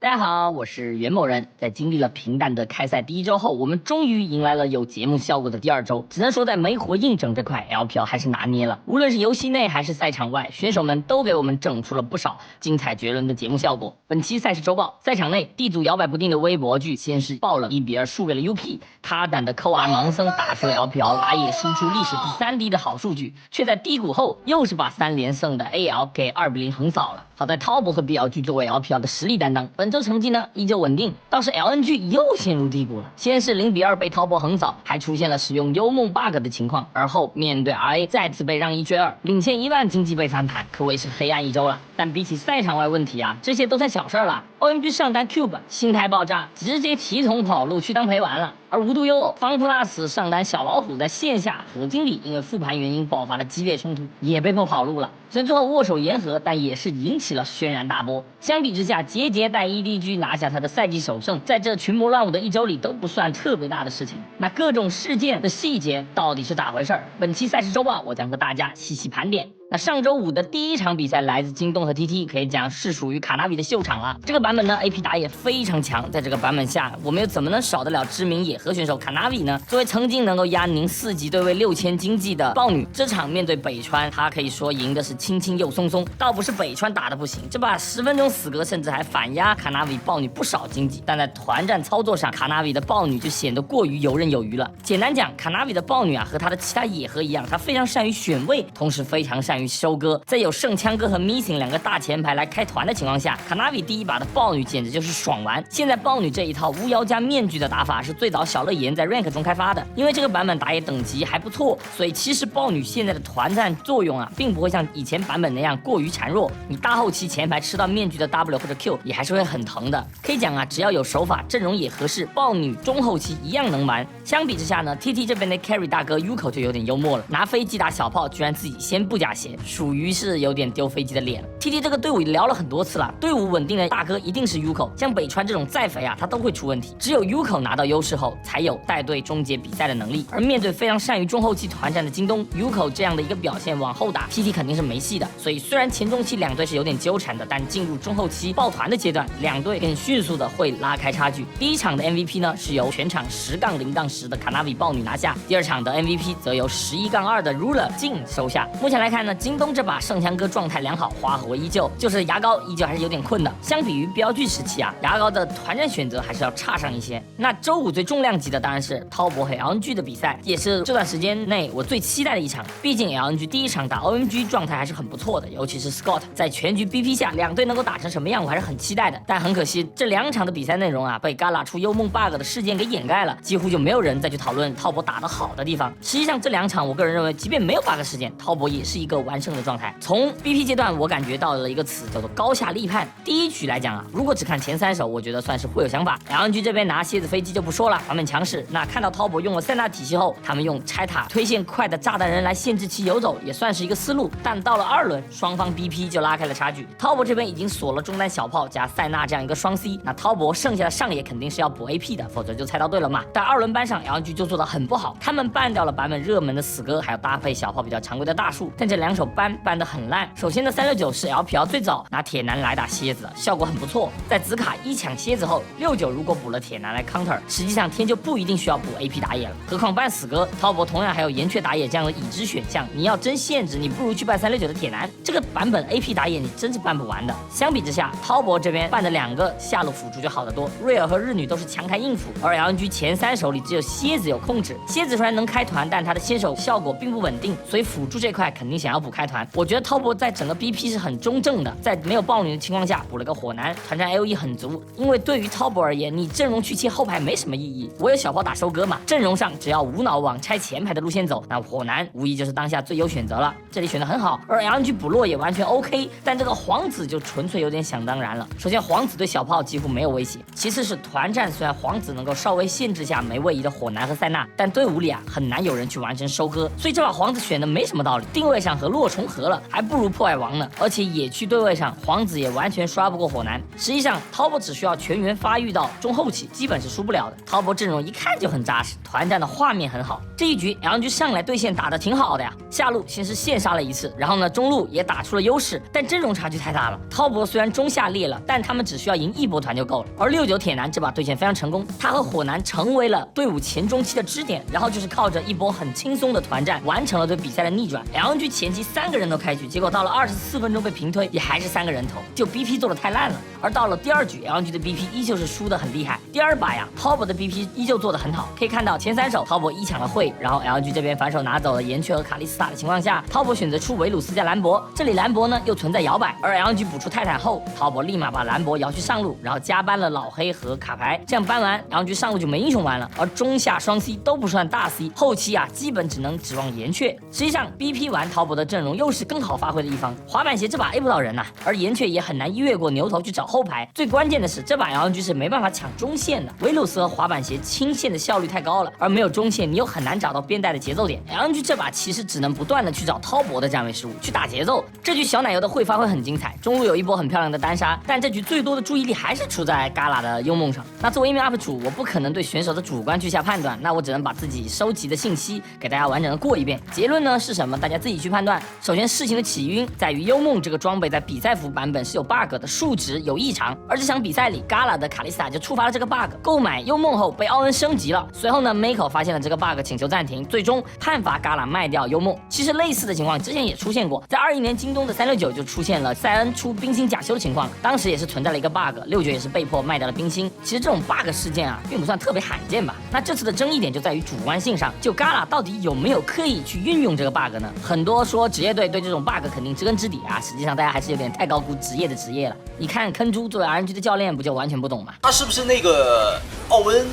大家好，我是袁某人。在经历了平淡的开赛第一周后，我们终于迎来了有节目效果的第二周。只能说在没活硬整这块 LPL 还是拿捏了，无论是游戏内还是赛场外，选手们都给我们整出了不少精彩绝伦的节目效果。本期赛事周报，赛场内地主摇摆不定的微博剧先是爆冷1-2输给了 UP， 他胆的扣 R 盲僧打出了 LPL 打野输出历史第3低的好数据，却在低谷后又是把3连胜的 AL 给2-0横扫了。好在滔博和 BLG 作为 LPL 的实力担当，本周成绩呢依旧稳定，倒是 LNG 又陷入低谷了。先是0-2被滔博横扫，还出现了使用幽梦 bug 的情况，而后面对 RA 再次被让1追2，领先1万经济被翻盘，可谓是黑暗一周了。但比起赛场外问题啊，这些都算小事了。OMG 上单 Cube 心态爆炸，直接提桶跑路去当陪玩了。而无独有偶，方 plus 上单小老虎在线下和经理因为复盘原因爆发了激烈冲突，也被迫跑路了。虽然最后握手言和，但也是引起了轩然大波。相比之下，杰杰带 EDG 拿下他的赛季首胜，在这群魔乱舞的一周里都不算特别大的事情。那各种事件的细节到底是咋回事？本期赛事周报我将和大家细细盘点。那上周五的第一场比赛来自京东和 TT， 可以讲是属于卡纳比的秀场了。这个版本呢 AP 打野非常强，在这个版本下，我们又怎么能少得了知名野核选手卡纳比呢？作为曾经能够压宁4级对位6000经济的豹女，这场面对北川，她可以说赢的是轻轻又松松。倒不是北川打的不行，这把10分钟死格甚至还反压卡纳比豹女不少经济，但在团战操作上，卡纳比的豹女就显得过于游刃有余了。简单讲，卡纳比的豹女啊，和她的其他野核一样，她非常善于选位，同时非常善于收割。在有圣枪哥和 Missing 2个大前排来开团的情况下，卡纳比第一把的豹女简直就是爽玩。现在豹女这一套巫妖加面具的打法是最早小乐言在 Rank 中开发的，因为这个版本打野等级还不错，所以其实豹女现在的团战作用啊，并不会像以前版本那样过于孱弱。你大后期前排吃到面具的 W 或者 Q 也还是会很疼的。可以讲啊，只要有手法，阵容也合适，豹女中后期一样能玩。相比之下呢 ，TT 这边的 Carry 大哥 Yuko 就有点幽默了，拿飞机打小炮，居然自己先不加血，属于是有点丢飞机的脸。TT 这个队伍聊了很多次了，队伍稳定的大哥一定是 Yuko， 像北川这种再肥啊，他都会出问题。只有 Yuko 拿到优势后，才有带队终结比赛的能力。而面对非常善于中后期团战的京东 ，Yuko 这样的一个表现往后打 ，TT 肯定是没戏的。所以虽然前中期两队是有点纠缠的，但进入中后期抱团的阶段，两队更迅速的会拉开差距。第一场的 MVP 呢是由全场10-0-10的卡纳比豹女拿下，第二场的 MVP 则由11-2的 Ruler 净收下。目前来看呢，京东这把圣枪哥状态良好，花火依旧，就是牙膏依旧还是有点困的。相比于标剧时期啊，牙膏的团战选择还是要差上一些。那周五最重量级的当然是滔博和 LNG 的比赛，也是这段时间内我最期待的一场。毕竟 LNG 第一场打 OMG 状态还是很不错的，尤其是 Scott 在全局 BP 下，两队能够打成什么样，我还是很期待的。但很可惜，这2场的比赛内容啊，被 Gala 出幽梦 bug 的事件给掩盖了，几乎就没有人再去讨论滔博打得好的地方。实际上这2场，我个人认为，即便没有 bug 事件，滔博也是一个完胜的状态。从 BP 阶段，我感觉到了一个词叫做高下立判。第一局来讲啊，如果只看前3手，我觉得算是互有想法。LNG 这边拿蝎子飞机就不说了，团本强势。那看到滔博用了3大体系后，他们用拆塔推线快的炸弹人来限制其游走，也算是一个思路。但到了2轮，双方 BP 就拉开了差距。滔博这边已经锁了中单小炮加塞纳这样一个双 C， 那滔博剩下的上野肯定是要补 AP 的，否则就猜到对了嘛。但2轮班上 LNG 就做得很不好，他们办掉了版本热门的死歌，还有搭配小炮比较常规的大树，但这2手搬得很烂。首先的369是 LPL 最早拿铁男来打蝎子的，效果很不错。在紫卡1抢蝎子后，69如果补了铁男来 counter， 实际上天就不一定需要补 AP 打野了。何况办死歌，滔博同样还有岩雀打野这样的已知选项，你要真限制，你不如去办369的铁男。这个版本 AP 打野你真是办不完的。相比之下，滔博这边办的2个下路辅助就好得多，瑞尔和日女都是强开硬辅，而 LNG 前3手里只有蝎子有控制。蝎子虽然能开团，但他的先手效果并不稳定，所以辅助这块肯定想要补开团。我觉得滔博在整个 BP 是很中正的，在没有豹女的情况下补了个火男，团战 AOE 很足。因为对于滔博而言，你阵容去切后排没什么意义，我有小炮打收割嘛，阵容上只要无脑往拆前排的路线走，那火男无疑就是当下最优选择了。这里选得很好，而 LNG 补落也完全 OK， 但这个皇子就纯粹有点想当然了。首先皇子对小炮几乎没有威胁，其次是团战虽然皇子能够稍微限制下没位移的火男和塞纳，但队伍里啊很难有人去完成收割，所以这把皇子选的没什么道理，定位上和落重河了，还不如破坏王呢。而且野区对位上，皇子也完全刷不过火男。实际上，滔博只需要全员发育到中后期，基本是输不了的。滔博阵容一看就很扎实，团战的画面很好。这一局 LNG 上来对线打得挺好的呀，下路先是现杀了一次，然后呢中路也打出了优势，但阵容差距太大了。滔博虽然中下劣了，但他们只需要赢一波团就够了。而69铁男这把对线非常成功，他和火男成为了队伍前中期的支点，然后就是靠着一波很轻松的团战完成了对比赛的逆转。LNG 前期3个人都开局，结果到了24分钟被平推，也还是3个人头，就 BP 做的太烂了。而到了第2局 ，LNG 的 BP 依旧是输得很厉害。第2把呀，滔博的 BP 依旧做得很好，可以看到前3手滔博一抢了会，然后 LNG 这边反手拿走了岩雀和卡莉斯塔的情况下，滔博选择出维鲁斯加兰博，这里兰博呢又存在摇摆，而 LNG 补出泰坦后，滔博立马把兰博摇去上路，然后加班了老黑和卡牌，这样搬完 LNG 上路就没英雄玩了，而中下双 C 都不算大 C， 后期啊基本只能指望岩雀。实际上 BP 玩滔博的阵容又是更好发挥的一方，滑板鞋这把 A 不到人呐，而岩雀也很难越过牛头去找后排。最关键的是这把 LNG 是没办法抢中线的，维鲁斯和滑板鞋清线的效率太高了，而没有中线你又很难找到边带的节奏点。LNG 这把其实只能不断的去找滔博的站位失误，去打节奏。这局小奶油的会发挥很精彩，中路有一波很漂亮的单杀，但这局最多的注意力还是出在 Gala 的幽梦上。那作为一名 UP 主，我不可能对选手的主观去下判断，那我只能把自己收集的信息给大家完整的过一遍。结论呢是什么？大家自己去判断。首先，事情的起因在于幽梦这个装备在比赛服版本是有 bug 的，数值有异常。而这场比赛里 ，Gala 的卡莉斯塔就触发了这个 bug。购买幽梦后被奥恩升级了，随后呢 ，Miko 发现了这个 bug， 请求暂停，最终判罚 Gala 卖掉幽梦。其实类似的情况之前也出现过，在21年京东的369就出现了塞恩出冰心假修的情况，当时也是存在了一个 bug，69也是被迫卖掉了冰心。其实这种 bug 事件啊，并不算特别罕见吧？那这次的争议点就在于主观性上，就 Gala 到底有没有刻意去运用这个 bug 呢？很多说职业队对这种 bug 肯定知根知底啊，实际上大家还是有点太高估职业的职业了。你看坑猪作为 RNG 的教练，不就完全不懂吗？他是不是那个奥恩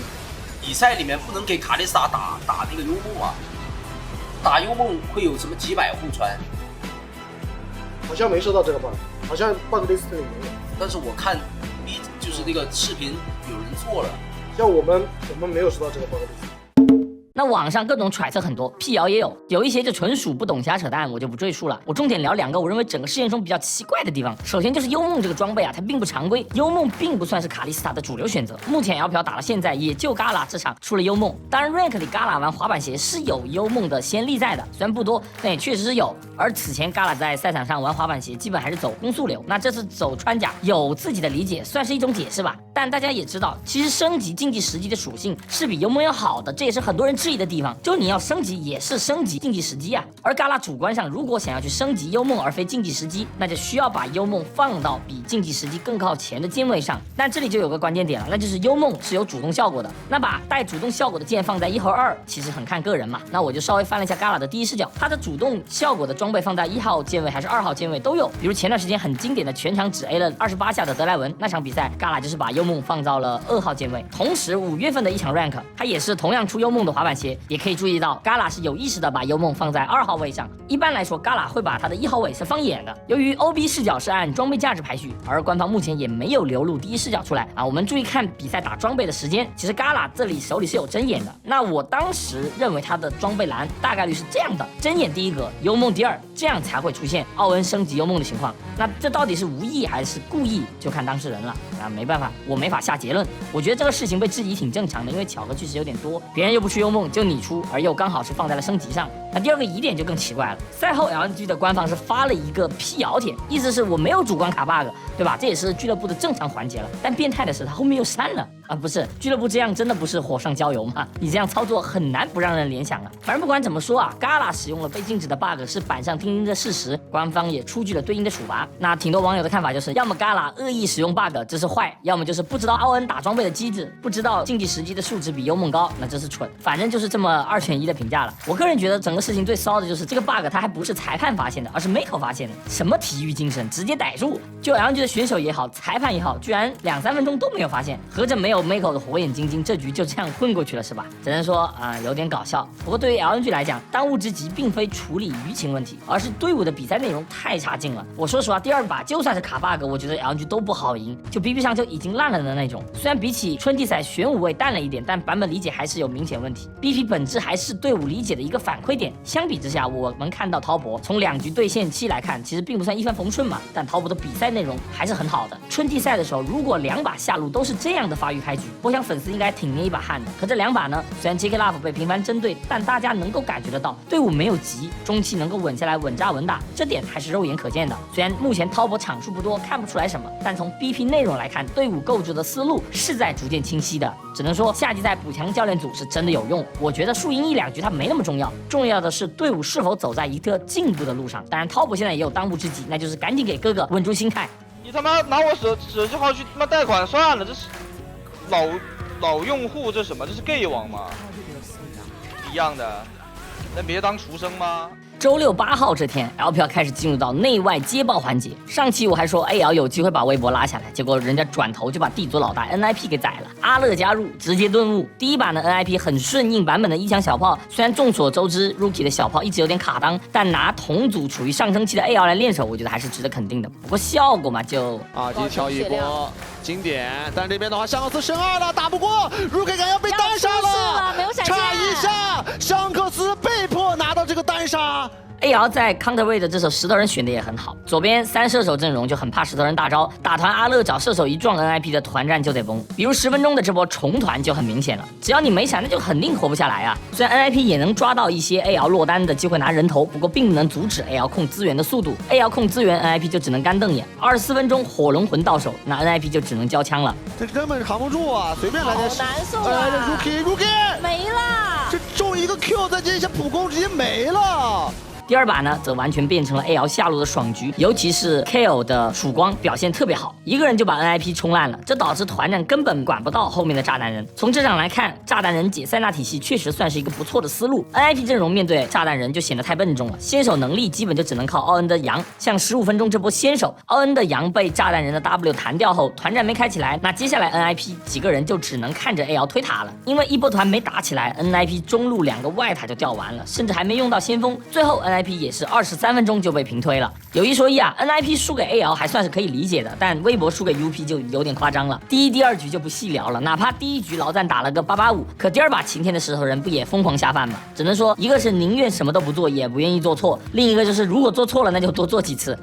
比赛里面不能给卡莉斯塔打那个幽梦啊？打幽梦会有什么几百互穿？好像没收到这个 bug， 好像 bug list 里没有。但是我看就是那个视频有人做了，像我们没有收到这个 bug list。那网上各种揣测很多，辟谣也有一些就纯属不懂瞎扯淡，我就不赘述了。我重点聊2个我认为整个事件中比较奇怪的地方。首先就是幽梦这个装备啊，它并不常规，幽梦并不算是卡莉斯塔的主流选择。目前 LPL 打到现在，也就 Gala 这场出了幽梦。当然 rank 里 Gala 玩滑板鞋是有幽梦的先例在的，虽然不多，但也确实是有。而此前 Gala 在赛场上玩滑板鞋，基本还是走攻速流。那这次走穿甲，有自己的理解，算是一种解释吧。但大家也知道，其实升级竞技时机的属性是比幽梦要好的，这也是很多人质疑的地方。就你要升级，也是升级竞技时机啊。而 Gala 主观上，如果想要去升级幽梦而非竞技时机，那就需要把幽梦放到比竞技时机更靠前的键位上。但这里就有个关键点了，那就是幽梦是有主动效果的。那把带主动效果的键放在1和2，其实很看个人嘛。那我就稍微翻了一下 Gala 的第一视角，它的主动效果的装备放在1号键位还是2号键位都有。比如前段时间很经典的全场只 A 了28下的德莱文，那场比赛 Gala 就是把幽梦放到了2号键位。同时5月份的一场 rank， 它也是同样出幽梦的滑板鞋，也可以注意到 Gala 是有意识的把幽梦放在2号位上。一般来说 Gala 会把它的1号位是放眼的。由于 OB 视角是按装备价值排序，而官方目前也没有流露第一视角出来啊。我们注意看比赛打装备的时间，其实 Gala 这里手里是有针眼的。那我当时认为他的装备栏大概率是这样的：针眼第1格，幽梦第2，这样才会出现奥恩升级幽梦的情况。那这到底是无意还是故意，就看当事人了啊。没办法，我没法下结论。我觉得这个事情被质疑挺正常的，因为巧合确实有点多，别人又不出幽梦，就你出，而又刚好是放在了升级上。那第2个疑点就更奇怪了，赛后 LNG 的官方是发了一个辟谣帖，意思是我没有主观卡 bug， 对吧？这也是俱乐部的正常环节了。但变态的是他后面又删了啊，不是俱乐部这样真的不是火上浇油吗？你这样操作很难不让人联想啊。反正不管怎么说啊 ，Gala 使用了被禁止的 bug 是板上钉钉的事实，官方也出具了对应的处罚。那挺多网友的看法就是，要么 Gala 恶意使用 bug， 这是坏；要么就是不知道奥恩打装备的机制，不知道竞技时机的数值比幽梦高，那这是蠢。反正就是这么2选1的评价了。我个人觉得整个事情最骚的就是这个 bug， 它还不是裁判发现的，而是 Miko 发现的。什么体育精神，直接逮住！就 LNG 的选手也好，裁判也好，居然2-3分钟都没有发现，合着没有 Miko 的火眼金睛，这局就这样混过去了是吧？只能说有点搞笑。不过对于 LNG 来讲，当务之急并非处理舆情问题，而是队伍的比赛内容太差劲了。我说实话，第2把就算是卡 bug， 我觉得 LNG 都不好赢，就 BP 上就已经烂了的那种。虽然比起春季赛玄武卫淡了一点，但版本理解还是有明显问题。BP 本质还是队伍理解的一个反馈点。点。相比之下，我们看到滔博从2局对线期来看，其实并不算一帆风顺嘛，但滔博的比赛内容还是很好的。春季赛的时候，如果2把下路都是这样的发育开局，我想粉丝应该挺捏一把汗的。可这2把呢，虽然 JK Love 被频繁针对，但大家能够感觉得到队伍没有急，中期能够稳下来，稳扎稳打，这点还是肉眼可见的。虽然目前滔博场数不多，看不出来什么，但从 BP 内容来看，队伍构筑的思路是在逐渐清晰的。只能说夏季赛补强教练组是真的有用。我觉得输赢1-2局它没那么重要，重要的是队伍是否走在一个进步的路上。当然，滔博现在也有当务之急，那就是赶紧给哥哥稳住心态。你他妈拿我手机号去他妈贷款算了，这是老用户，这什么？这是 gay 网吗？一样的，能别当畜生吗？周6 8号这天 ，LPL 开始进入到内外接爆环节。上期我还说 AL 有机会把微博拉下来，结果人家转头就把地主老大 NIP 给宰了。阿乐加入，直接顿悟。第一把呢 ，NIP 很顺应版本的一枪小炮，虽然众所周知 Rookie 的小炮一直有点卡裆，但拿同组处于上升期的 AL 来练手，我觉得还是值得肯定的。不过效果嘛，就2级挑一波经典，但这边的话香克斯升2了，打不过 ，Rookie 感要被单杀了，没有闪现，差一下，香克斯被迫拿到这个单杀。AL 在 Counterweight 的这手石头人选的也很好，左边3射手阵容就很怕石头人大招，打团阿乐找射手一撞 NIP 的团战就得崩。比如10分钟的这波重团就很明显了，只要你没闪，那就肯定活不下来啊。虽然 NIP 也能抓到一些 AL 落单的机会拿人头，不过并不能阻止 AL 控资源的速度。AL 控资源 NIP 就只能干瞪眼。24分钟火龙魂到手，那 NIP 就只能交枪了。这根本扛不住啊，随便来点。好难受啊 ！Rookie 没了，这中一个 Q 再接一下普攻直接没了。第2把呢，则完全变成了 AL 下路的爽局，尤其是 KO 的曙光表现特别好，一个人就把 NIP 冲烂了，这导致团战根本管不到后面的炸弹人。从这场来看，炸弹人解塞纳体系确实算是一个不错的思路。NIP 阵容面对炸弹人就显得太笨重了，先手能力基本就只能靠奥恩的羊。像15分钟这波先手，奥恩的羊被炸弹人的 W 弹掉后，团战没开起来，那接下来 NIP 几个人就只能看着 AL 推塔了，因为一波团没打起来 ，NIP 中路2个外塔就掉完了，甚至还没用到先锋，最后 NIP 也是23分钟就被平推了。有一说一啊 ，NIP 输给 AL 还算是可以理解的，但微博输给 UP 就有点夸张了。第1、第2局就不细聊了，哪怕第1局劳赞打了个885，可第2把晴天的石头人不也疯狂下饭吗？只能说，一个是宁愿什么都不做，也不愿意做错；另一个就是如果做错了，那就多做几次。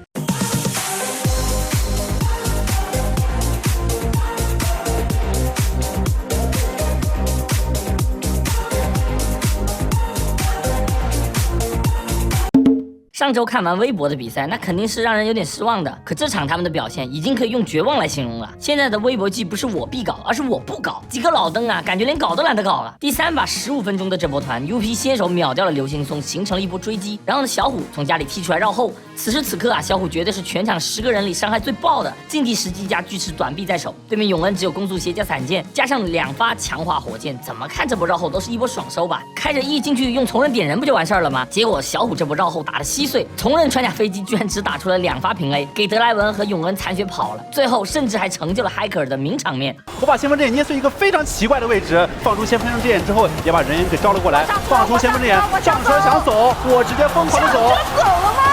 上周看完微博的比赛，那肯定是让人有点失望的。可这场他们的表现已经可以用绝望来形容了。现在的微博季不是我必搞，而是我不搞。几个老登啊，感觉连搞都懒得搞了。第3把15分钟的这波团 ，UP 先手秒掉了刘星松，形成了一波追击。然后呢，小虎从家里踢出来绕后。此时此刻啊，小虎绝对是全场10个人里伤害最爆的。近地时机加锯齿短臂在手，对面永恩只有攻速鞋加散剑，加上2发强化火箭，怎么看这波绕后都是一波爽收吧？开着 E 进去用从刃点人不就完事儿了吗？结果小虎这波绕后打得稀碎，从刃穿甲飞机居然只打出了2发平 A， 给德莱文和永恩残血跑了，最后甚至还成就了海克尔的名场面。我把先锋之眼捏碎一个非常奇怪的位置，放出先锋之眼之后，也把人员给招了过来，放出先锋之眼，上车想走，我直接疯狂的走，走了吗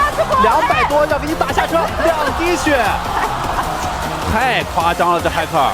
？200多要给你打下车，2滴血，太夸张了，这骇客。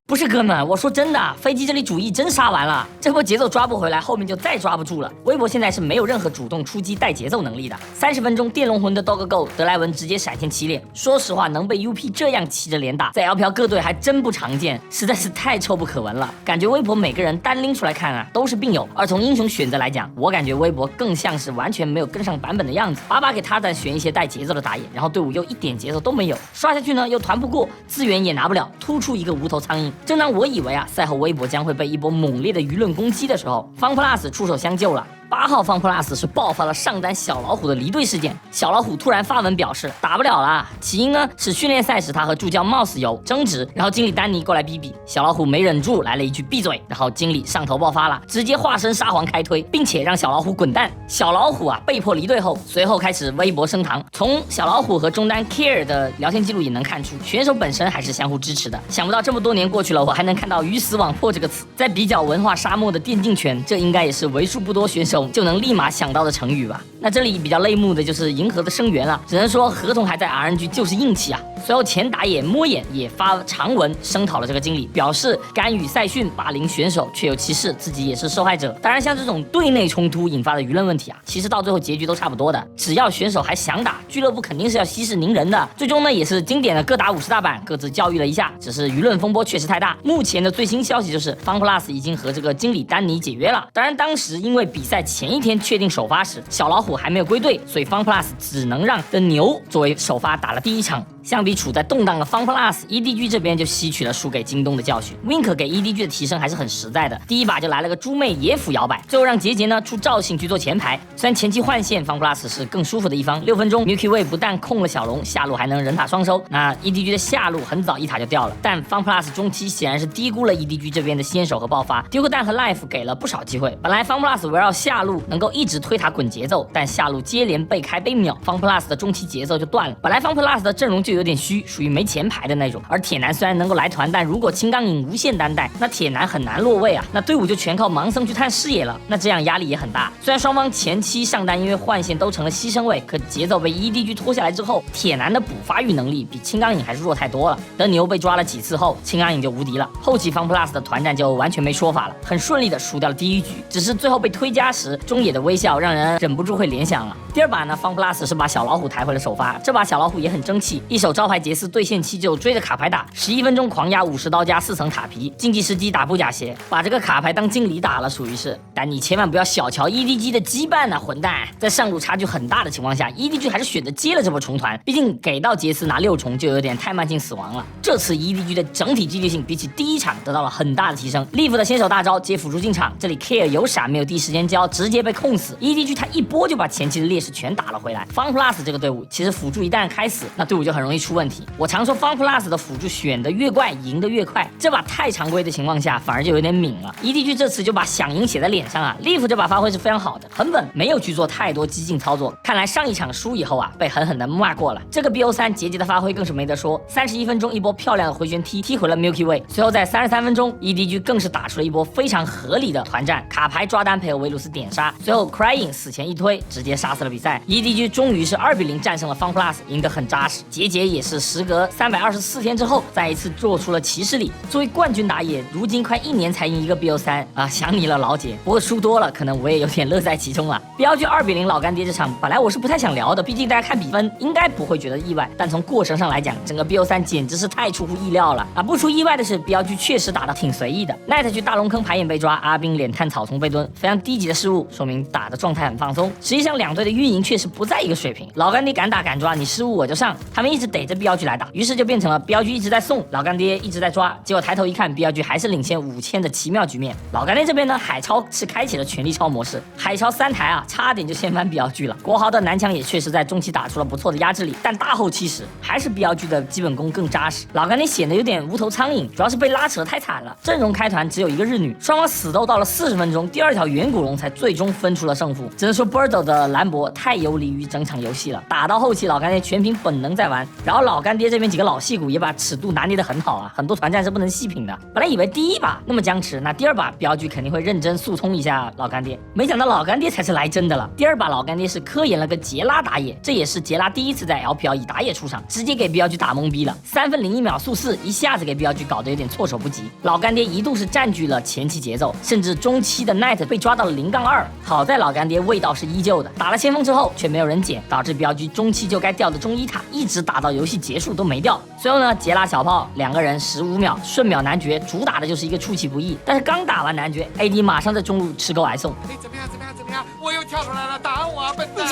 不是哥们，我说真的，飞机这里主 E 真杀完了，这波节奏抓不回来，后面就再抓不住了。微博现在是没有任何主动出击带节奏能力的。30分钟电龙魂的 Dog Go， 德莱文直接闪现7连。说实话，能被 UP 这样骑着连打，在 LPL 各队还真不常见，实在是太臭不可闻了。感觉微博每个人单拎出来看啊，都是病友。而从英雄选择来讲，我感觉微博更像是完全没有跟上版本的样子，把给他的选一些带节奏的打野，然后队伍又一点节奏都没有，刷下去呢又团不过，资源也拿不了，突出一个无头苍蝇。正当我以为赛后微博将会被一波猛烈的舆论攻击的时候，方 plus 出手相救了。8号方 plus 是爆发了上单小老虎的离队事件，小老虎突然发文表示打不了了，起因呢是训练赛时他和助教 Mouse 有争执，然后经理丹尼过来逼，小老虎没忍住来了一句闭嘴，然后经理上头爆发了，直接化身沙皇开推，并且让小老虎滚蛋。小老虎啊被迫离队后，随后开始微博升堂。从小老虎和中单 Care 的聊天记录也能看出，选手本身还是相互支持的。想不到这么多年过去了，我还能看到鱼死网破这个词。在比较文化沙漠的电竞圈，这应该也是为数不多选手手就能立马想到的成语吧。那这里比较泪目的就是银河的声援了，只能说合同还在 RNG 就是硬气啊。随后前打野摸眼也发长文声讨了这个经理，表示干预赛训霸凌选手，确有其事，自己也是受害者。当然，像这种队内冲突引发的舆论问题啊，其实到最后结局都差不多的，只要选手还想打，俱乐部肯定是要息事宁人的。最终呢，也是经典的各打50大板，各自教育了一下，只是舆论风波确实太大。目前的最新消息就是FunPlus 已经和这个经理丹尼解约了。当然，当时因为比赛前一天确定首发时，小老虎还没有归队，所以FunPlus 只能让的牛作为首发打了第一场。相比处在动荡的FunPlus，EDG 这边就吸取了输给京东的教训。Wink 给 EDG 的提升还是很实在的，第一把就来了个猪妹野辅摇摆，最后让杰杰呢出赵信去做前排。虽然前期换线 FunPlus 是更舒服的一方，6分钟 Milky Way 不但控了小龙，下路还能人塔双收。那 EDG 的下路很早一塔就掉了，但 FunPlus 中期显然是低估了 EDG 这边的先手和爆发。丢个蛋和 Life 给了不少机会，本来 FunPlus 围绕下路能够一直推塔滚节奏，但下路接连被开被秒 ，FunPlus 的中期节奏就断了。本来 FunPlus 的阵容就有点虚，属于没前排的那种。而铁男虽然能够来团，但如果青钢影无限单带，那铁男很难落位啊。那队伍就全靠盲僧去探视野了，那这样压力也很大。虽然双方前期上单因为换线都成了牺牲位，可节奏被 EDG 拖下来之后，铁男的补发育能力比青钢影还是弱太多了。等牛被抓了几次后，青钢影就无敌了。后期 FunPlus 的团战就完全没说法了，很顺利的输掉了第一局。只是最后被推加时，中野的微笑让人忍不住会联想了。第二把呢 ，FunPlus 是把小老虎抬回了首发，这把小老虎也很争气，一手招牌杰斯对线期就追着卡牌打，11分钟狂压50刀加4层塔皮，竞技时机打布甲鞋，把这个卡牌当经理打了，属于是。但你千万不要小瞧 EDG 的羁绊啊，混蛋！在上路差距很大的情况下 ，EDG 还是选择接了这波重团，毕竟给到杰斯拿6重就有点太慢性死亡了。这次 EDG 的整体积极性比起第一场得到了很大的提升。Leaf 的先手大招接辅助进场，这里 Care 有闪没有第一时间交，直接被控死。EDG 他一波就把前期的劣势全打了回来。FunPlus 这个队伍其实辅助一旦开死，那队伍就很容易出问题。我常说 FunPlus 的辅助选得越怪，赢得越快。这把太常规的情况下，反而就有点抿了。EDG 这次就把想赢写在脸上啊。Leaf 这把发挥是非常好的，很稳，没有去做太多激进操作。看来上一场输以后啊，被狠狠的骂过了。这个 BO3 节节的发挥更是没得说，31分钟一波漂亮的回旋踢回了 Milky Way。随后在33分钟 ，EDG 更是打出了一波非常合理的团战，卡牌抓单配合维鲁斯点杀，随后 Crying 死前一推，直接杀死了比赛。EDG 终于是2比0战胜了 FunPlus， 赢得很扎实。节节也是时隔324天之后，再一次做出了骑士礼。作为冠军打野，如今快1年才赢一个 BO3啊，想你了老姐。不过输多了，可能我也有点乐在其中了。标剧2比0老干爹这场，本来我是不太想聊的，毕竟大家看比分应该不会觉得意外，但从过程上来讲，整个 BO3简直是太出乎意料了啊！不出意外的是，标剧确实打得挺随意的。Night 去大龙坑排眼被抓，阿兵脸探草丛被蹲，非常低级的失误，说明打的状态很放松。实际上两队的运营确实不在一个水平，老干爹敢打敢抓，你失误我就上，他们一直逮着标剧来打，于是就变成了标剧一直在送，老干爹一直在抓，结果抬头一看，标剧还是领先5000的奇妙局面。老干爹这边呢，海超是开启了全力超模式，海超3台啊，差点就掀翻标剧了。国豪的南墙也确实在中期打出了不错的压制力，但大后期时还是标剧的基本功更扎实，老干爹显得有点无头苍蝇，主要是被拉扯太惨了。阵容开团只有一个日女，双方死斗到了40分钟，第2条远古龙才最终分出了胜负。只能说 Birdo 的兰博太游离于整场游戏了，打到后期老干爹全凭本能在玩，然后老干爹这边几个老戏骨也把尺度拿捏得很好啊，很多团战是不能细品的。本来以为第一把那么僵持，那第2把标剧肯定会认真速通一下老干爹，没想到老干爹才是来真的了。第2把老干爹是科研了个杰拉打野，这也是杰拉第一次在 LPL 以打野出场，直接给标剧打懵逼了，3分01秒速4，一下子给标剧搞得有点措手不及。老干爹一度是占据了前期节奏，甚至中期的 Night 被抓到了0-2，好在老干爹味道是依旧的，打了先锋之后却没有人捡，导致标剧中期就该掉的中1塔一直打到游戏结束都没掉。随后呢，杰拉小炮2个人15秒瞬秒男爵，主打的就是一个出其不意，但是刚打完男爵 AD 马上在中路吃钩挨送。你怎么样？我又跳出来了，打我笨蛋！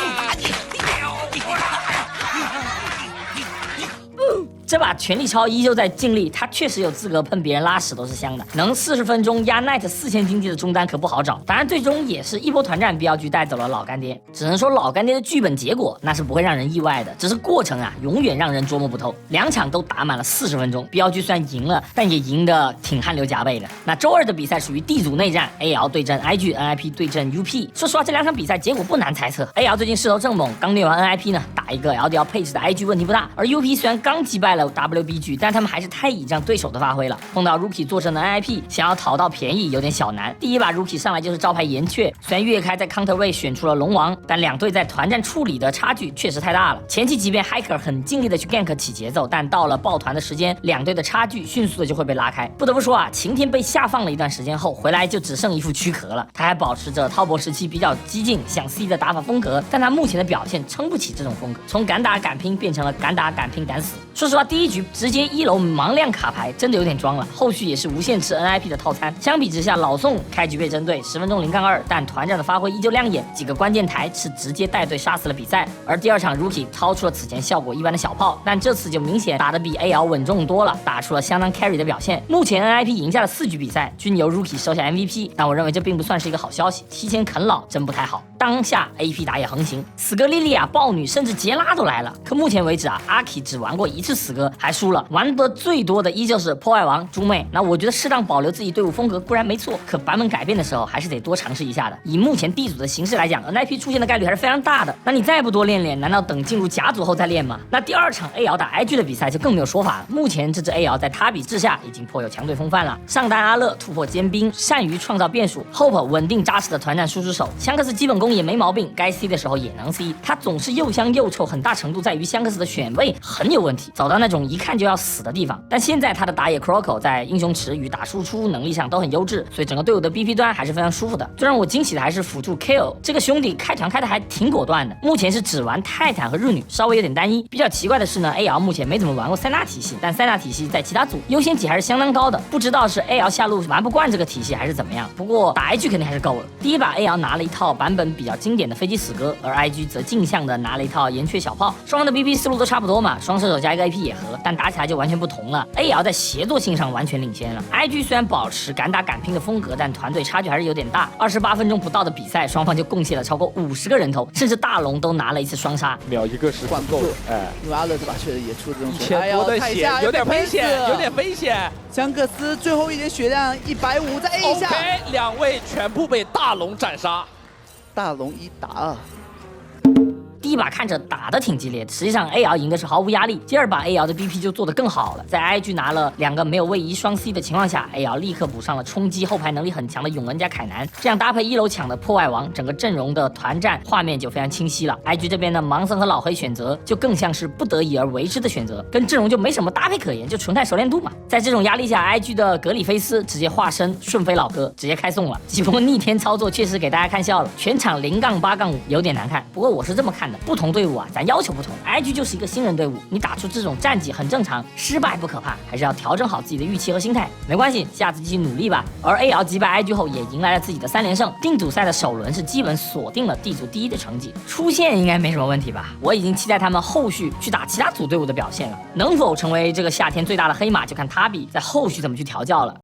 这把全力超依旧在尽力，他确实有资格喷别人拉屎都是香的，能40分钟压 Night 4000经济的中单可不好找。当然最终也是一波团战标剧带走了老干爹，只能说老干爹的剧本结果那是不会让人意外的，只是过程啊永远让人捉摸不透。2场都打满了40分钟，标剧虽然赢了，但也赢得挺汗流浃背的。那周2的比赛属于 D 组内战 ，AL 对阵 IG，NIP 对阵 UP。说实话，这2场比赛结果不难猜测。AL 最近势头正猛，刚虐完 NIP 呢，打一个 LDL 配置的 IG 问题不大。而 UP 虽然刚击败了了 WB 局，但他们还是太倚仗对手的发挥了。碰到 Rookie 坐镇的 NIP， 想要讨到便宜有点小难。第一把 Rookie 上来就是招牌岩雀，虽然月开在 Counter 位选出了龙王，但两队在团战处理的差距确实太大了。前期即便 Hiker 很尽力的去 gank 起节奏，但到了抱团的时间，两队的差距迅速的就会被拉开。不得不说啊，晴天被下放了一段时间后，回来就只剩一副躯壳了。他还保持着滔博时期比较激进想 C 的打法风格，但他目前的表现撑不起这种风格，从敢打敢拼变成了敢打敢拼敢死。说实话，第一局直接1楼盲亮卡牌真的有点装了，后续也是无限吃 NIP 的套餐。相比之下，老宋开局被针对10分钟0-2，但团战的发挥依旧亮眼，几个关键台是直接带队杀死了比赛。而第二场 Rookie 掏出了此前效果一般的小炮，但这次就明显打得比 AL 稳重多了，打出了相当 carry 的表现。目前 NIP 赢下了4局比赛，均由 Rookie 收下 MVP， 但我认为这并不算是一个好消息，提前啃老真不太好。当下 AP 打野横行，死哥莉莉娅、豹女甚至杰拉都来了，可目前为止啊，阿 K 只玩过1次死哥，还输了，玩得最多的依旧是破坏王猪妹。那我觉得适当保留自己队伍风格固然没错，可版本改变的时候还是得多尝试一下的。以目前 D 组的形势来讲 ，NIP 出现的概率还是非常大的。那你再不多练练，难道等进入甲组后再练吗？那第二场 AL 打 IG 的比赛就更没有说法了。目前这支 AL 在他比之下已经颇有强队风范了。上单阿乐突破尖兵，善于创造变数 ，Hope 稳定扎实的团战输出手，香克斯基本功也没毛病，该 C 的时候也能 C。他总是又香又臭，很大程度在于香克斯的选位很有问题，走到那种一看就要死的地方。但现在他的打野 Croco 在英雄池与打输出能力上都很优质，所以整个队伍的 BP 端还是非常舒服的。最让我惊喜的还是辅助 Kill 这个兄弟开场开的还挺果断的，目前是只玩泰坦和日女，稍微有点单一。比较奇怪的是呢 ，AL 目前没怎么玩过3大体系，但3大体系在其他组优先级还是相当高的，不知道是 AL 下路玩不惯这个体系还是怎么样。不过打 IG 肯定还是够了。第一把 AL 拿了一套版本比较经典的飞机死歌，而 IG 则镜像的拿了一套岩雀小炮，双方的 BP 思路都差不多嘛，双射手加一个 AP 野合，但打起来就完全不同了。AL 在协作性上完全领先了 ，IG 虽然保持敢打敢拼的风格，但团队差距还是有点大。28分钟不到的比赛，双方就贡献了超过50个人头，甚至大龙都拿了一次双杀，秒一个是管够了。哎，因为阿乐这把确实也出这种1000多的血，有点危险，有点危险。香克斯最后一点血量150，再 A 一下。OK， 两位全部被大龙斩杀，大龙1打2。第一把看着打得挺激烈，实际上 AL 赢的是毫无压力。第二把 AL 的 BP 就做得更好了，在 IG 拿了2个没有位移双 C 的情况下 ，AL 立刻补上了冲击后排能力很强的永恩加凯南，这样搭配1楼抢的破坏王，整个阵容的团战画面就非常清晰了。IG 这边的盲僧和老黑选择就更像是不得已而为之的选择，跟阵容就没什么搭配可言，就纯看熟练度嘛。在这种压力下 ，IG 的格里菲斯直接化身顺飞老哥，直接开送了。几波逆天操作确实给大家看笑了，全场0-8-5有点难看。不过我是这么看的，不同队伍啊，咱要求不同。IG 就是一个新人队伍，你打出这种战绩很正常，失败不可怕，还是要调整好自己的预期和心态。没关系，下次继续努力吧。而 AL 击败 IG 后，也迎来了自己的3连胜。定组赛的首轮是基本锁定了地组第1的成绩，出线应该没什么问题吧？我已经期待他们后续去打其他组队伍的表现了。能否成为这个夏天最大的黑马，就看他比在后续怎么去调教了。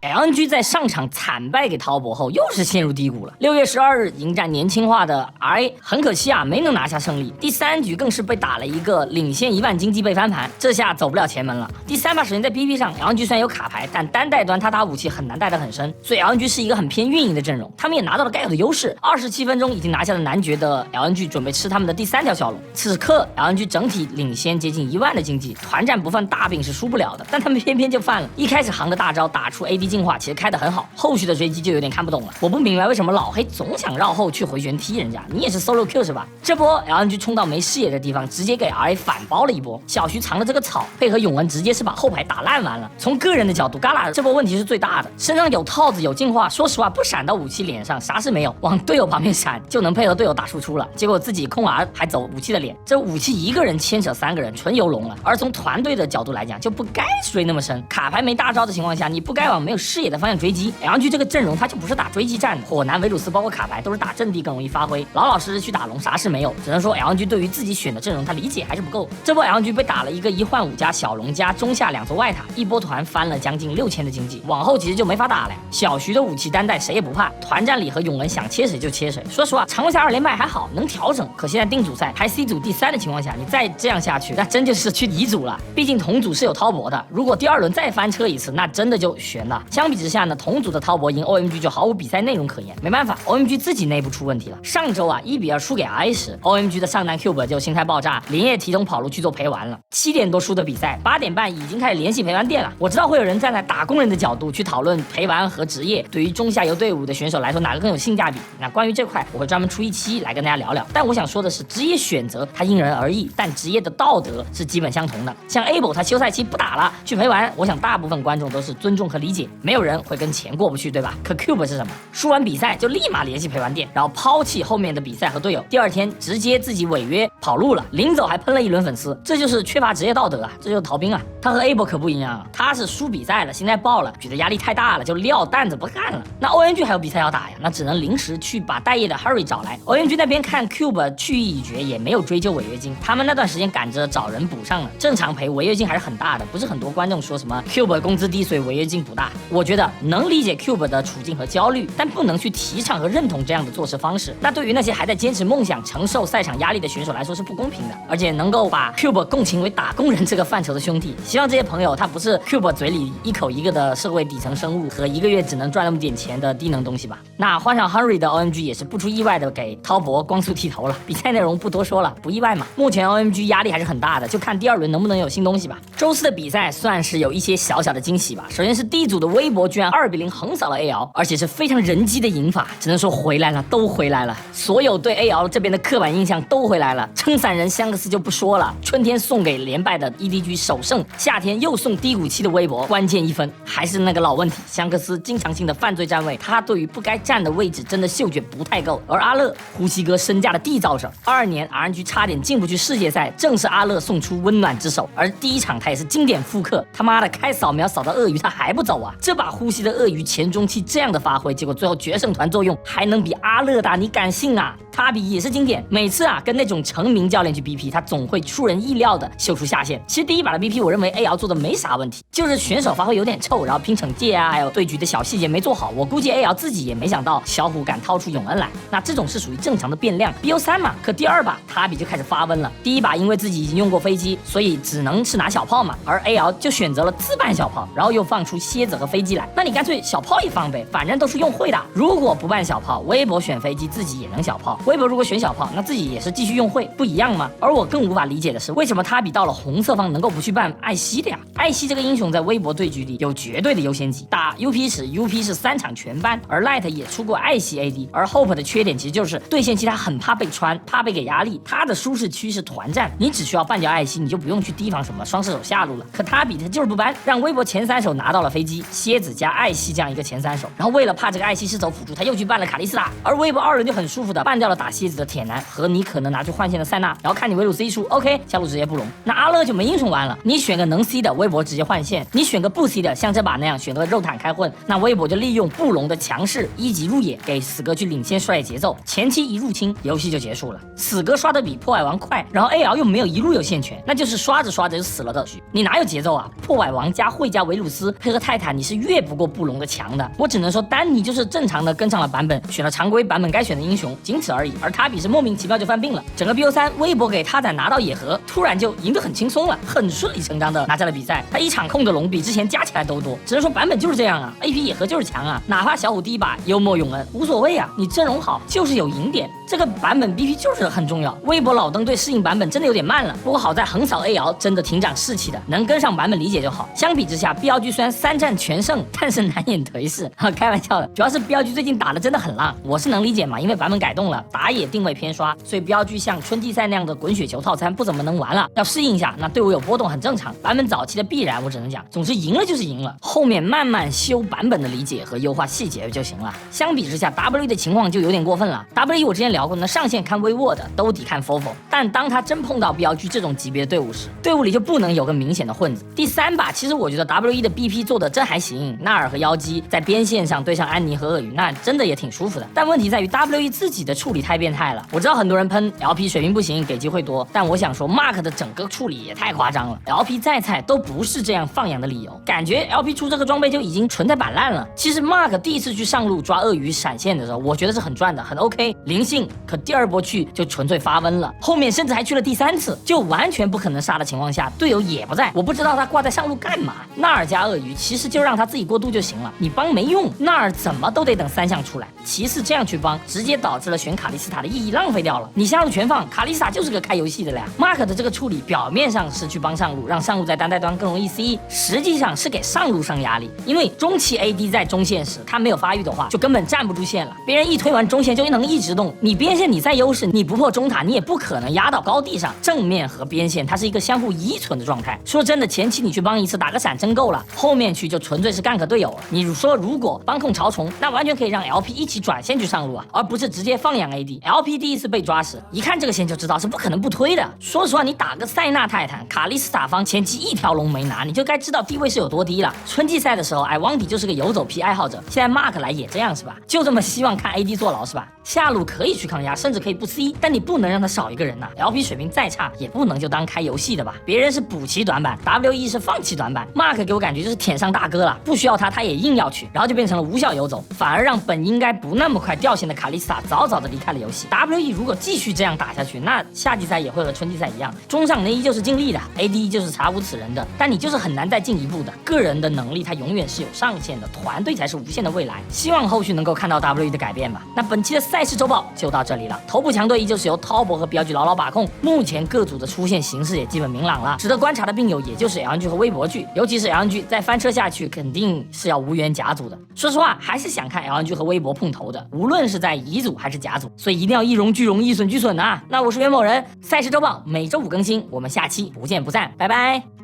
LNG 在上场惨败给滔博后，又是陷入低谷了。6月12日迎战年轻化的 RA， 很可惜啊，没能拿下胜利。第3局更是被打了一个领先1万经济被翻盘，这下走不了前门了。第3把首先在 BP 上 ，LNG 虽然有卡牌，但单带端他打武器很难带得很深，所以 LNG 是一个很偏运营的阵容，他们也拿到了该有的优势。27分钟已经拿下了男爵的 LNG， 准备吃他们的第3条小龙。此刻 LNG 整体领先接近1万的经济，团战不犯大病是输不了的，但他们偏偏就犯了。一开始行的大招打出 AD 进化，其实开得很好，后续的追击就有点看不懂了。我不明白为什么老黑总想绕后去回旋踢人家，你也是 solo Q 是吧？这波 LNG 冲到没视野的地方，直接给 RA 反包了一波。小徐藏的这个草，配合永恩直接是把后排打烂完了。从个人的角度，嘎啦这波问题是最大的，身上有套子有进化，说实话不闪到武器脸上啥事没有，往队友旁边闪就能配合队友打输出了。结果自己控 R 还走武器的脸，这武器一个人牵扯3个人，纯游龙了。而从团队的角度来讲，就不该追那么深，卡牌没大招的情况下，你不该往没有视野的方向追击。LNG 这个阵容它就不是打追击战的，火男维鲁斯包括卡牌都是打阵地更容易发挥，老老实实去打龙啥事没有。只能说 LNG 对于自己选的阵容他理解还是不够。这波 LNG 被打了一个1换5加小龙加中下2座外塔，一波团翻了将近6000的经济，往后其实就没法打了。小徐的武器单带谁也不怕，团战里和永恩想切谁就切谁。说实话，长龙峡2连败还好能调整，可现在定组赛排 C 组第3的情况下，你再这样下去，那真就是去乙组了。毕竟同组是有滔博的，如果第2轮再翻车一次，那真的就悬了。相比之下呢，同组的滔博赢 OMG 就毫无比赛内容可言。没办法 ，OMG 自己内部出问题了。上周啊1-2输给 I 时 ，OMG 的上单 Cube 就心态爆炸，连夜提桶跑路去做陪玩了。7点多输的比赛，8点半已经开始联系陪玩店了。我知道会有人站在打工人的角度去讨论陪玩和职业对于中下游队伍的选手来说哪个更有性价比。那关于这块，我会专门出一期来跟大家聊聊。但我想说的是，职业选择它因人而异，但职业的道德是基本相同的。像 Able 他休赛期不打了，去陪玩，我想大部分观众都是尊重和理解，没有人会跟钱过不去，对吧？可 Cube 是什么？输完比赛就立马联系陪玩店，然后抛弃后面的比赛和队友，第2天直接自己违约跑路了，临走还喷了一轮粉丝，这就是缺乏职业道德啊，这就是逃兵啊。他和 Able 可不一样啊，他是输比赛了，心态爆了，觉得压力太大了，就撂担子不干了。那 OMG 还有比赛要打呀，那只能临时去把待业的 Harry 找来。OMG 那边看 Cube 去意已决，也没有追究违约金，他们那段时间赶着找人补上了，正常赔违约金还是很大的，不是很多观众说什么 Cube 工资低所以违约金不大。我觉得能理解 Cube 的处境和焦虑，但不能去提倡和认同这样的做事方式，那对于那些还在坚持梦想、承受赛场压力的选手来说是不公平的。而且能够把 Cube 共情为打工人这个范畴的兄弟，希望这些朋友他不是 Cube 嘴里一口一个的社会底层生物和1个月只能赚那么点钱的低能东西吧。那换上 Harry 的 OMG 也是不出意外的给滔博光速剃头了，比赛内容不多说了，不意外嘛。目前 OMG 压力还是很大的，就看第2轮能不能有新东西吧。周4的比赛算是有一些小小的惊喜吧。首先是 D 组的微博居然2-0横扫了 AL， 而且是非常人机的赢法，只能说回来了，都回来了。所有对 AL 这边的刻板印象都回来了。撑伞人香克斯就不说了，春天送给连败的 EDG 首胜，夏天又送低谷期的微博关键1分。还是那个老问题，香克斯经常性的犯罪站位，他对于不该站的位置真的嗅觉不太够。而阿乐，呼吸哥身价的缔造者，22年 RNG 差点进不去世界赛，正是阿乐送出温暖之手。而第1场他也是经典复刻，他妈的开扫描扫到鳄鱼他还不走啊！这把呼吸的鳄鱼前中期这样的发挥，结果最后决胜团作用还能比阿乐大，你敢信啊？他比也是经典，每次啊跟那种成名教练去 BP， 他总会出人意料的秀出下限。其实第1把的 BP 我认为 AL 做的没啥问题，就是选手发挥有点臭，然后拼惩戒啊，还有对局的小细节没做好。我估计 AL 自己也没想到小虎敢掏出永恩来，那这种是属于正常的变量 BO3 嘛。可第2把他比就开始发温了，第1把因为自己已经用过飞机，所以只能是拿小炮嘛，而 AL 就选择了自办小炮，然后又放出蝎子和飞机来。那你干脆小炮也放呗，反正都是用会的。如果不办小炮，微博选飞机自己也能小炮，微博如果选小炮，那自己也是继续用会，不一样吗？而我更无法理解的是，为什么他比到了红色方能够不去办艾希的呀？艾希这个英雄在微博对局里有绝对的优先级，打 UP 时 UP 是3场全ban，而 Light 也出过艾希 AD， 而 Hope 的缺点其实就是对线期他很怕被穿，怕被给压力，他的舒适区是团战，你只需要半掉艾希，你就不用去提防什么双射手下路了。可他比他就是不搬，让微博前3手拿到了飞机、蝎子加艾希这样一个前3手，然后为了怕这个艾希失手辅助，他又去办了卡莉斯塔，而微博2人就很舒服的办掉了打蝎子的铁男和你可能拿去换线的塞纳，然后看你维鲁 C 出 OK， 下路直接不龙。那阿乐就没英雄玩了，你选个能 C 的微博直接换线，你选个不 C 的像这把那样选个肉坦开混，那微博就利用布隆的强势1级入野给死哥去领先帅节奏，前期一入侵游戏就结束了。死哥刷的比破坏王快，然后 AL 又没有一路有线权，那就是刷着刷着就死了的局，你哪有节奏啊？破坏王加会加维鲁斯配合泰坦，你是越不过布隆的强的。我只能说丹尼就是正常的跟上了版本，选了常规版本该选的英雄，仅此而已。而卡比是莫名其妙就犯病了，整个 BO3 微博给他仔拿到野河，突然就赢得很轻松了，很顺理成章的拿下了比赛。他1场控的龙比之前加起来都多，只能说版本就是这样啊 ，AP 野河就是强啊，哪怕小虎第1把幽默永恩无所谓啊，你阵容好就是有赢点，这个版本 BP 就是很重要。微博老登对适应版本真的有点慢了，不过好在横扫 AL 真的挺长士气的，能跟上版本理解就好。相比之下 BLG 虽然3战全胜，但是难掩颓势，开玩笑的，主要是 BLG 最近打的真的很烂，我是能理解嘛，因为版本改动了，打野定位偏刷，所以 BLG 像春季赛那样的滚雪球套餐不怎么能玩了，要适应一下。那队伍有波动很正常，版本早期的必然，我只能讲，总之赢了就是赢了，后面慢慢修版本的理解和优化细节就行了。相比之下 W 的情况就有点过分了。W 我之前聊过，那上线看微沃的都抵看 Fofo， 但当他真碰到 BLG 这种级别的队伍时，队伍里就不能有个明显的混子。第3把其实我觉得 W1 的 BP 做的真还行，纳尔和妖姬在边线上对上安妮和鳄鱼，那真的也挺舒服的。但问题在于 W1 自己的处理理太变态了。我知道很多人喷 LP 水平不行，给机会多，但我想说 Mark 的整个处理也太夸张了。LP 再菜都不是这样放养的理由，感觉 LP 出这个装备就已经纯在摆烂了。其实 Mark 第一次去上路抓鳄鱼闪现的时候，我觉得是很赚的，很 OK 灵性。可第二波去就纯粹发温了，后面甚至还去了第3次，就完全不可能杀的情况下，队友也不在，我不知道他挂在上路干嘛。纳尔加鳄鱼其实就让他自己过渡就行了，你帮没用，纳尔怎么都得等3项出来。其次这样去帮，直接导致了选卡莉斯塔的意义浪费掉了。你下路全放，卡莉斯塔就是个开游戏的了呀。Mark 的这个处理表面上是去帮上路，让上路在单带端更容易 CE， 实际上是给上路上压力。因为中期 AD 在中线时他没有发育的话，就根本站不住线了。别人一推完中线就能一直动，你边线你再优势，你不破中塔，你也不可能压到高地上。正面和边线它是一个相互依存的状态。说真的，前期你去帮一次打个闪真够了，后面去就纯粹是干个队友了。你说如果帮控潮虫，那完全可以让 LP 一起转线去上路啊，而不是直接放养 AD。LP 第一次被抓时，一看这个线就知道是不可能不推的。说实话，你打个塞纳泰坦，卡莉斯塔方前期一条龙没拿，你就该知道地位是有多低了。春季赛的时候，汪迪就是个游走皮爱好者，现在 Mark 来也这样是吧？就这么希望看 AD 坐牢是吧？下路可以去抗压，甚至可以不 C， 但你不能让他少一个人呐。LP 水平再差，也不能就当开游戏的吧？别人是补齐短板 ，WE 是放弃短板 ，Mark 给我感觉就是舔上大哥了，不需要他也硬要去，然后就变成了无效游走，反而让本应该不那么快掉线的卡莉斯塔早早的离开了游戏。WE 如果继续这样打下去，那夏季赛也会和春季赛一样，中上人依旧是尽力的 ，AD 就是查无此人的，但你就是很难再进一步的。个人的能力它永远是有上限的，团队才是无限的未来。希望后续能够看到 WE 的改变吧。那本期的赛事周报就到这里了，头部强队依旧是由滔博和镖局牢牢把控，目前各组的出线形势也基本明朗了。值得观察的病友也就是 LNG 和微博剧，尤其是 LNG 再翻车下去，肯定是要无缘甲组的。说实话，还是想看 LNG 和微博碰头的，无论是在乙组还是甲组，所以一定要一荣俱荣，一损俱损啊！那我是袁某人，赛事周报每周5更新，我们下期不见不散，拜拜。